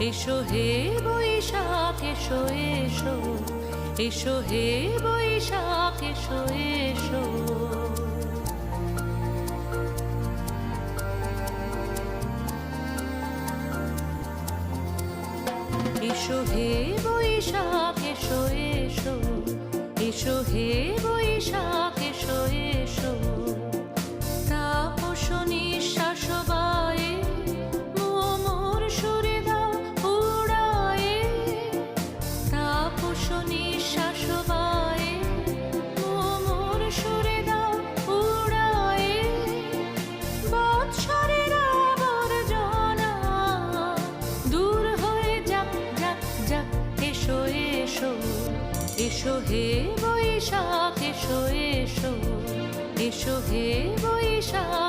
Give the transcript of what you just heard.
এসো হে বৈশাখ এসো এসো, এসো হে বৈশাখ এসো এসো। এসো হে বৈশাখ এসো এসো, এসো হে বৈশাখ এসো এসো। তাপস নিঃশ্বাস বায়ে মোর সুরে দাও উড়ায়ে, তাপস নিঃশ্বাস বায়ে মোর সুরে দাও উড়ায়ে। বৎসরের আবর্জনা দূর হয়ে যাক যাক যাক। এসো এসো, এসো হে বৈশাখ এসো এসো, এসো হে বৈশাখ।